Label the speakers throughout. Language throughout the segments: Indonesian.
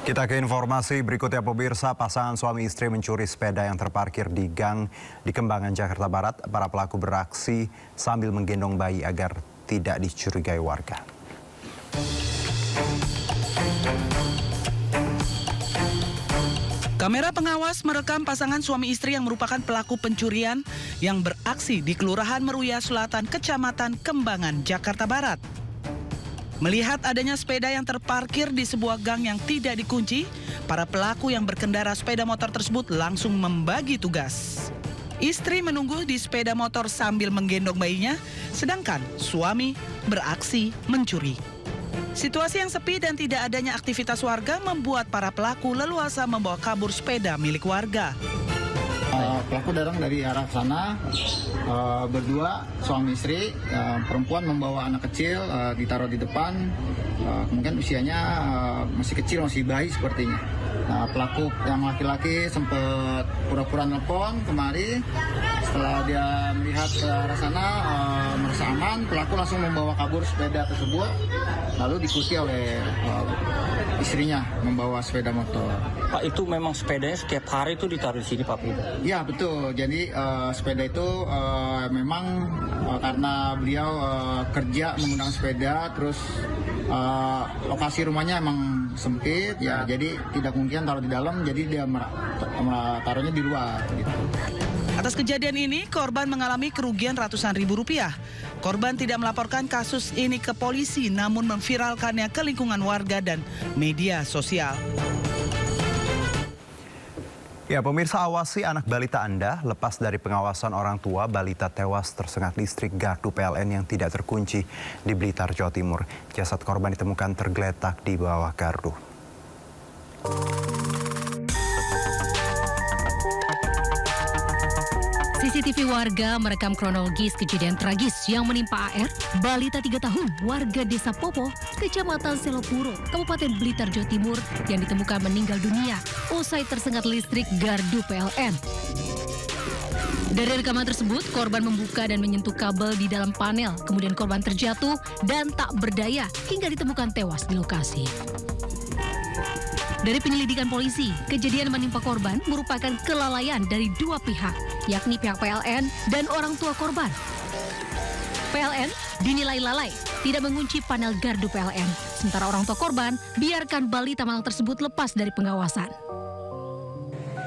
Speaker 1: Kita ke informasi berikutnya, pemirsa. Pasangan suami istri mencuri sepeda yang terparkir di gang di Kembangan, Jakarta Barat. Para pelaku beraksi sambil menggendong bayi agar tidak dicurigai warga.
Speaker 2: Kamera pengawas merekam pasangan suami istri yang merupakan pelaku pencurian yang beraksi di Kelurahan Meruya Selatan, Kecamatan Kembangan, Jakarta Barat. Melihat adanya sepeda yang terparkir di sebuah gang yang tidak dikunci, para pelaku yang berkendara sepeda motor tersebut langsung membagi tugas. Istri menunggu di sepeda motor sambil menggendong bayinya, sedangkan suami beraksi mencuri. Situasi yang sepi dan tidak adanya aktivitas warga membuat para pelaku leluasa membawa kabur sepeda milik warga.
Speaker 3: Pelaku datang dari arah sana, berdua suami istri, perempuan membawa anak kecil, ditaruh di depan, mungkin usianya masih kecil, masih bayi sepertinya. Nah, pelaku yang laki-laki sempat pura-pura nelpon kemari. Setelah dia melihat ke arah sana merasa aman, pelaku langsung membawa kabur sepeda tersebut, lalu diikuti oleh istrinya membawa sepeda motor.
Speaker 4: Pak, itu memang sepedanya setiap hari itu ditaruh di sini, Pak?
Speaker 3: Ya, betul. Jadi sepeda itu memang karena beliau kerja menggunakan sepeda, terus lokasi rumahnya emang sempit, ya, jadi tidak mungkin taruh di dalam, jadi dia taruhnya di luar. Gitu.
Speaker 2: Atas kejadian ini, korban mengalami kerugian ratusan ribu rupiah. Korban tidak melaporkan kasus ini ke polisi, namun memviralkannya ke lingkungan warga dan media sosial.
Speaker 1: Ya, pemirsa, awasi anak balita Anda. Lepas dari pengawasan orang tua, balita tewas tersengat listrik gardu PLN yang tidak terkunci di Blitar, Jawa Timur. Jasad korban ditemukan tergeletak di bawah gardu.
Speaker 5: CCTV warga merekam kronologis kejadian tragis yang menimpa AR, balita 3 tahun, warga Desa Popo, Kecamatan Selopuro, Kabupaten Blitar, Jawa Timur, yang ditemukan meninggal dunia usai tersengat listrik gardu PLN. Dari rekaman tersebut, korban membuka dan menyentuh kabel di dalam panel, kemudian korban terjatuh dan tak berdaya hingga ditemukan tewas di lokasi. Dari penyelidikan polisi, kejadian menimpa korban merupakan kelalaian dari dua pihak, yakni pihak PLN dan orang tua korban. PLN dinilai lalai, tidak mengunci panel gardu PLN, sementara orang tua korban biarkan balita malang tersebut lepas dari pengawasan.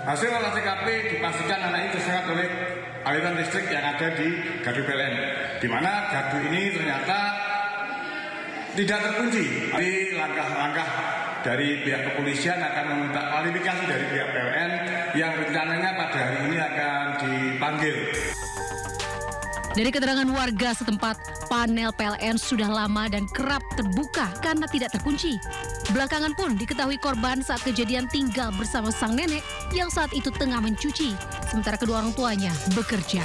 Speaker 6: Hasil olah TKP dipastikan anak itu tersengat oleh aliran listrik yang ada di gardu PLN, di mana gardu ini ternyata tidak terkunci. Jadi langkah-langkah dari pihak kepolisian akan meminta klarifikasi dari pihak PLN yang rencananya pada hari ini akan dipanggil.
Speaker 5: Dari keterangan warga setempat, panel PLN sudah lama dan kerap terbuka karena tidak terkunci. Belakangan pun diketahui korban saat kejadian tinggal bersama sang nenek yang saat itu tengah mencuci, sementara kedua orang tuanya bekerja.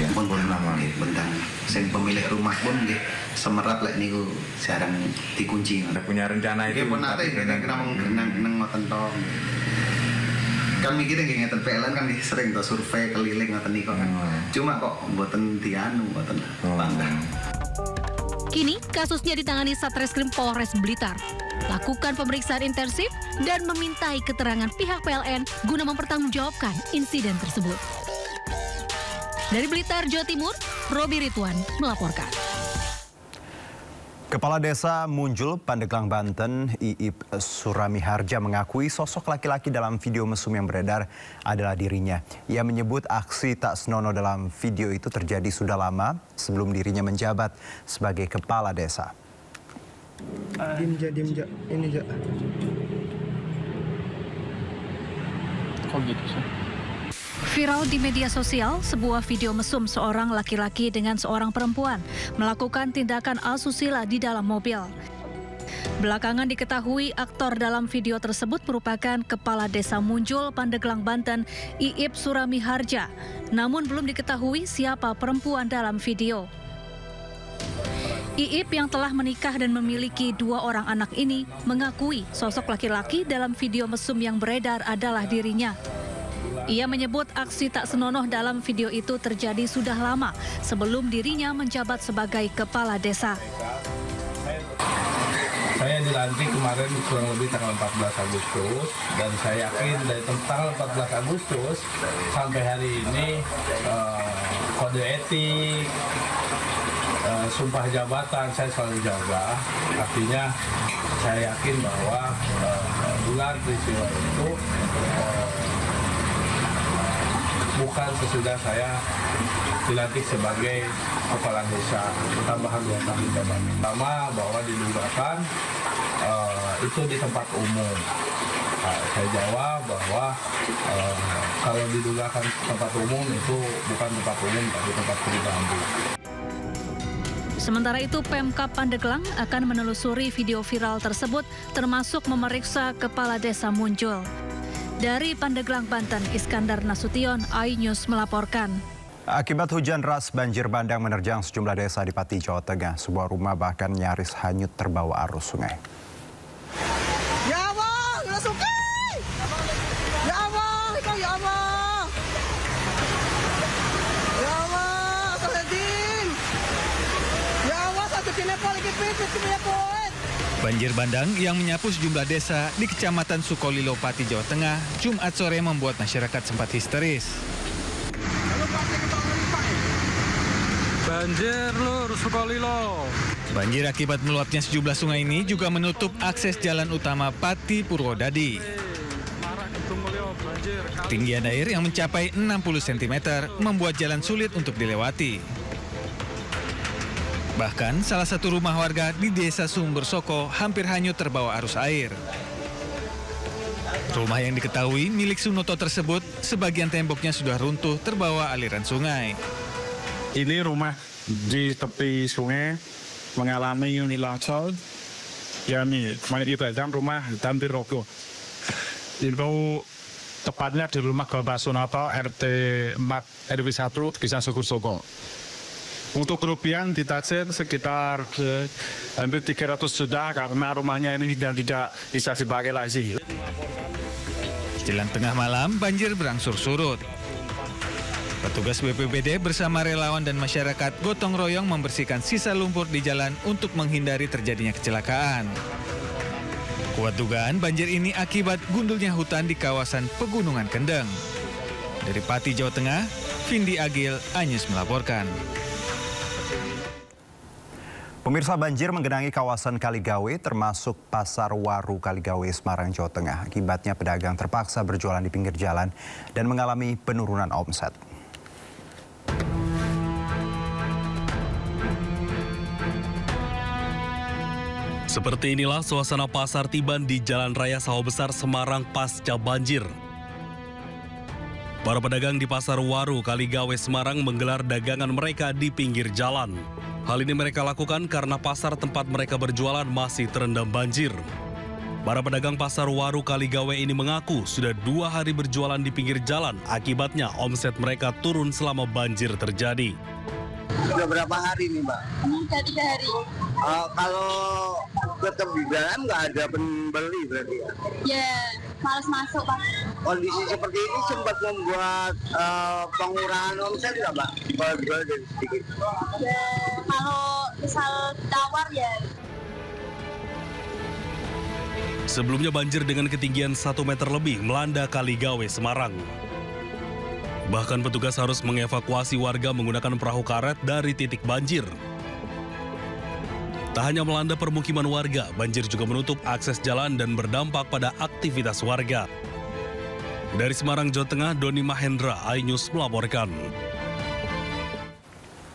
Speaker 7: Ya pun boleh lama nih, bentang. Sing pemilik rumah pun nggih semerat lek niku jarang dikunci.
Speaker 6: Ada punya rencana itu.
Speaker 7: Nggih pun nate nang ngoten to. Kan mikirnya nggih ngeten PLN kan sering to survei keliling ngoten niku kan. Cuma kok mboten dianu mboten langkah.
Speaker 5: Kini kasusnya ditangani Satreskrim Polres Blitar. Lakukan pemeriksaan intensif dan memintai keterangan pihak PLN guna mempertanggungjawabkan insiden tersebut. Dari Blitar, Jawa Timur, Robi Ridwan melaporkan.
Speaker 1: Kepala Desa Munjul, Pandeglang, Banten, Iip Surami Harja mengakui sosok laki-laki dalam video mesum yang beredar adalah dirinya. Ia menyebut aksi tak senonoh dalam video itu terjadi sudah lama sebelum dirinya menjabat sebagai kepala desa.
Speaker 8: Diem ja, ini ja.
Speaker 4: Kok gitu sih?
Speaker 9: Viral di media sosial, sebuah video mesum seorang laki-laki dengan seorang perempuan melakukan tindakan asusila di dalam mobil. Belakangan diketahui aktor dalam video tersebut merupakan Kepala Desa Munjul, Pandeglang, Banten, Iip Surami Harja. Namun belum diketahui siapa perempuan dalam video. Iip yang telah menikah dan memiliki 2 orang anak ini mengakui sosok laki-laki dalam video mesum yang beredar adalah dirinya. Ia menyebut aksi tak senonoh dalam video itu terjadi sudah lama sebelum dirinya menjabat sebagai kepala desa.
Speaker 6: Saya
Speaker 10: dilantik kemarin kurang lebih tanggal 14 Agustus dan saya yakin dari tanggal 14 Agustus sampai hari ini kode etik, sumpah jabatan saya selalu jaga. Artinya saya yakin bahwa gelar peristiwa itu bukan sesudah saya dilantik sebagai kepala desa tambahan 2 tahun jabatan. Pertama bahwa didugakan itu di tempat umum. Saya jawab bahwa kalau didugakan tempat umum itu bukan tempat umum tapi tempat pribadi.
Speaker 9: Sementara itu, Pemkab Pandeglang akan menelusuri video viral tersebut termasuk memeriksa kepala desa muncul. Dari Pandeglang, Banten, Iskandar Nasution, iNews melaporkan.
Speaker 1: Akibat hujan deras, banjir bandang menerjang sejumlah desa di Pati, Jawa Tengah. Sebuah rumah bahkan nyaris hanyut terbawa arus sungai.
Speaker 11: Ya Allah, ya sungai! Ya Allah, ya Allah! Ya Allah, Astagfirullahaladzim! Ya Allah, satu kinepol,
Speaker 12: Banjir bandang yang menyapu sejumlah desa di Kecamatan Sukolilo, Pati, Jawa Tengah, Jumat sore membuat masyarakat sempat histeris.
Speaker 13: Banjir lur Sukolilo.
Speaker 12: Banjir akibat meluapnya sejumlah sungai ini juga menutup akses jalan utama Pati Purwodadi. Ketinggian air yang mencapai 60 cm membuat jalan sulit untuk dilewati. Bahkan salah satu rumah warga di Desa Sumber Soko hampir hanyut terbawa arus air. Rumah yang diketahui milik Sunoto tersebut, sebagian temboknya sudah runtuh terbawa aliran sungai.
Speaker 13: Ini rumah di tepi sungai mengalami longsor. Ya ini ibadah rumah Dampi Roko. Itu tepatnya di rumah Bapak Sunoto RT 4 RW 1 Desa Sumber Soko. Untuk kerugian ditaksir sekitar hampir 300 juta karena rumahnya ini tidak bisa dipakai lagi.
Speaker 12: Jelang tengah malam, banjir berangsur surut. Petugas BPBD bersama relawan dan masyarakat gotong royong membersihkan sisa lumpur di jalan untuk menghindari terjadinya kecelakaan. Kuat dugaan banjir ini akibat gundulnya hutan di kawasan Pegunungan Kendeng. Dari Pati, Jawa Tengah, Vindi Agil, iNews melaporkan.
Speaker 1: Pemirsa, banjir menggenangi kawasan Kaligawe termasuk Pasar Waru Kaligawe, Semarang, Jawa Tengah. Akibatnya pedagang terpaksa berjualan di pinggir jalan dan mengalami penurunan omset.
Speaker 14: Seperti inilah suasana pasar Tiban di Jalan Raya Sawah Besar, Semarang pasca banjir. Para pedagang di Pasar Waru Kaligawe, Semarang menggelar dagangan mereka di pinggir jalan. Hal ini mereka lakukan karena pasar tempat mereka berjualan masih terendam banjir. Para pedagang Pasar Waru Kaligawe ini mengaku sudah 2 hari berjualan di pinggir jalan. Akibatnya omset mereka turun selama banjir terjadi.
Speaker 15: Sudah berapa hari nih, Mbak?
Speaker 16: Sudah 3 hari.
Speaker 15: Kalau tetap di jalan nggak ada pembeli berarti ya?
Speaker 16: Ya, malas masuk, Pak.
Speaker 15: Kondisi seperti ini sempat membuat pengurangan omset nggak, Mbak? Kalau jual jadi sedikit?
Speaker 16: Ya, kalau misal tawar ya.
Speaker 14: Sebelumnya banjir dengan ketinggian 1 meter lebih melanda Kaligawe, Semarang. Bahkan petugas harus mengevakuasi warga menggunakan perahu karet dari titik banjir. Tak hanya melanda permukiman warga, banjir juga menutup akses jalan dan berdampak pada aktivitas warga. Dari Semarang, Jawa Tengah, Doni Mahendra, iNews melaporkan.